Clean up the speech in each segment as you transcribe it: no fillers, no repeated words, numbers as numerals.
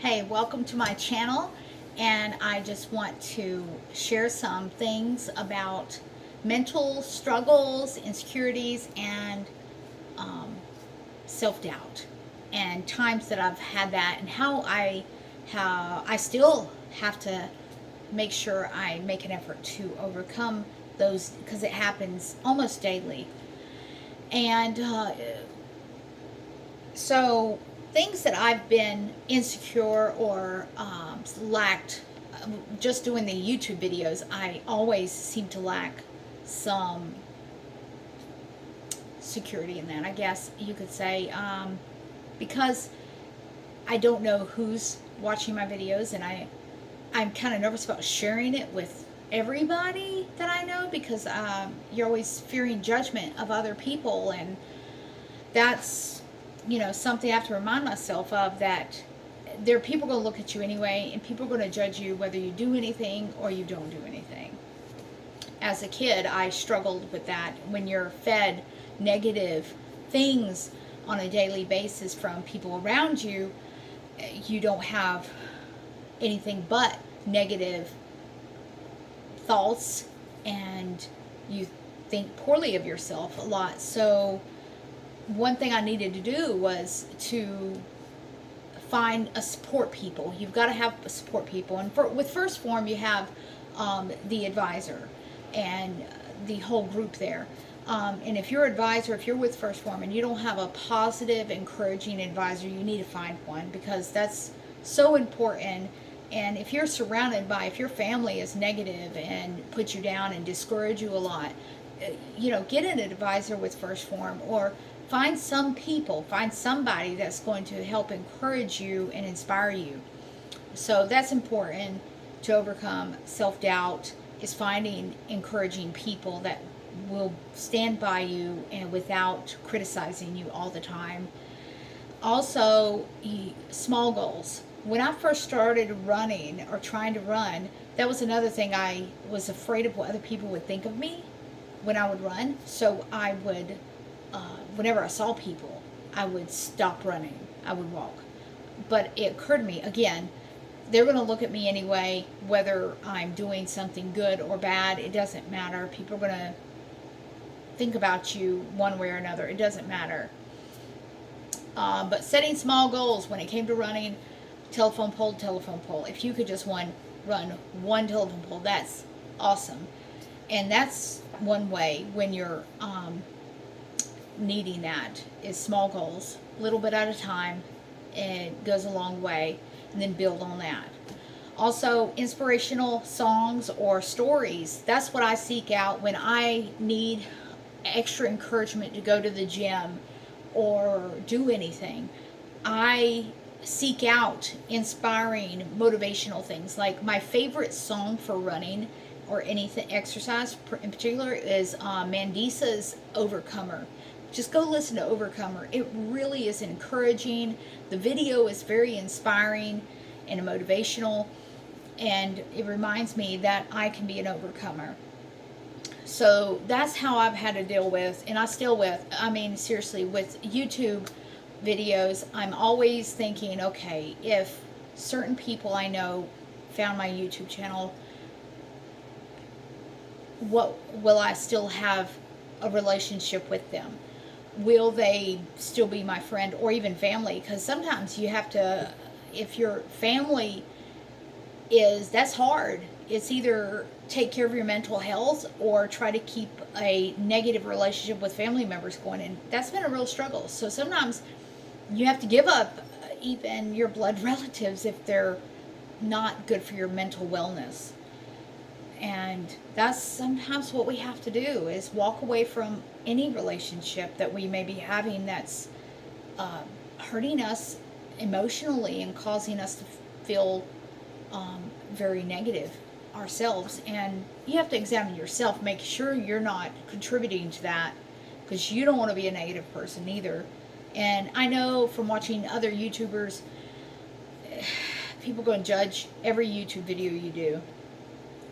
Hey, welcome to my channel, and I just want to share some things about mental struggles, insecurities, and um, self-doubt, and times that I've had that, and how I still have to make sure I make an effort to overcome those because it happens almost daily. And so things that I've been insecure or lacked, just doing the YouTube videos, I always seem to lack some security in that, I guess you could say, because I don't know who's watching my videos, and I'm kind of nervous about sharing it with everybody that I know, because you're always fearing judgment of other people, and that's, something I have to remind myself of, that there are people going to look at you anyway, and people are going to judge you whether you do anything or you don't do anything. As a kid, I struggled with that. When you're fed negative things on a daily basis from people around you, you don't have anything but negative thoughts, and you think poorly of yourself a lot. So one thing I needed to do was to find a support people. You've got to have support people, and with First Form, you have the advisor and the whole group there. And if your advisor, if you're with First Form and you don't have a positive, encouraging advisor, you need to find one, because that's so important. And if you're surrounded by, if your family is negative and put you down and discourage you a lot, get an advisor with First Form, or find somebody that's going to help encourage you and inspire you. So that's important to overcome self-doubt, is finding encouraging people that will stand by you and without criticizing you all the time. Also, small goals. When I first started running or trying to run, that was another thing. I was afraid of what other people would think of me when I would run. So I would, whenever I saw people, I would stop running. I would walk. But it occurred to me, again, they're going to look at me anyway, whether I'm doing something good or bad. It doesn't matter. People are going to think about you one way or another. It doesn't matter. But setting small goals when it came to running, telephone pole to telephone pole. If you could just run one telephone pole, that's awesome. And that's one way when you're needing that, is small goals, a little bit at a time. It goes a long way, and then build on that. Also, inspirational songs or stories. That's what I seek out when I need extra encouragement to go to the gym or do anything. I seek out inspiring, motivational things. Like, my favorite song for running or anything exercise in particular is Mandisa's Overcomer. Just go listen to Overcomer. It really is encouraging. The video is very inspiring and motivational, and it reminds me that I can be an overcomer. So that's how I've had to deal with, and seriously, with YouTube videos, I'm always thinking, okay, if certain people I know found my YouTube channel, what will I still have a relationship with them? Will they still be my friend or even family? Because sometimes you have to, if your family that's hard. It's either take care of your mental health or try to keep a negative relationship with family members going, and that's been a real struggle. So sometimes you have to give up even your blood relatives if they're not good for your mental wellness. And that's sometimes what we have to do, is walk away from any relationship that we may be having that's hurting us emotionally and causing us to feel very negative ourselves. And you have to examine yourself, make sure you're not contributing to that, because you don't want to be a negative person either. And I know from watching other YouTubers, people are going to judge every YouTube video you do.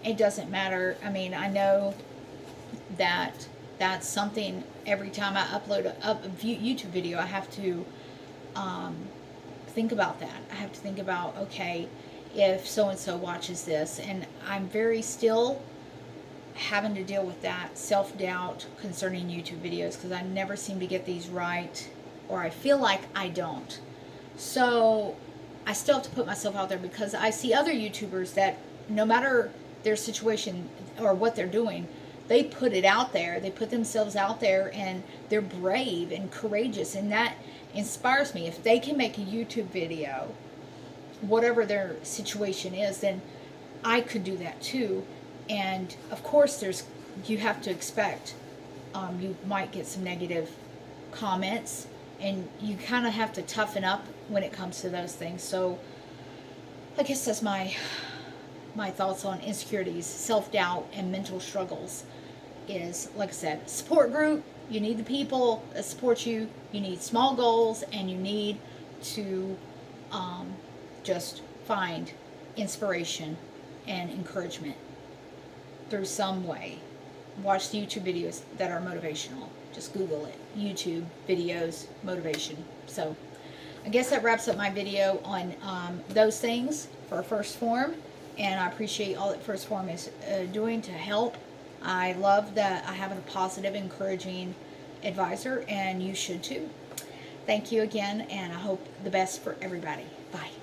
It doesn't matter. I know that that's something, every time I upload a YouTube video, I have to think about that. I have to think about, okay, if so-and-so watches this, and I'm very still having to deal with that self-doubt concerning YouTube videos because I never seem to get these right, or I feel like I don't. So I still have to put myself out there because I see other YouTubers that no matter their situation or what they're doing, they put it out there. They put themselves out there and they're brave and courageous, and that inspires me. If they can make a YouTube video, whatever their situation is, then I could do that too. And of course, you have to expect you might get some negative comments, and you kind of have to toughen up when it comes to those things. So I guess that's my thoughts on insecurities, self-doubt, and mental struggles. Is, like I said, support group. You need the people that support you. You need small goals, and you need to just find inspiration and encouragement through some way. Watch the YouTube videos that are motivational. Just Google it. YouTube videos, motivation. So I guess that wraps up my video on those things for First Form. And I appreciate all that First Form is doing to help. I love that I have a positive, encouraging advisor, and you should too. Thank you again, and I hope the best for everybody. Bye.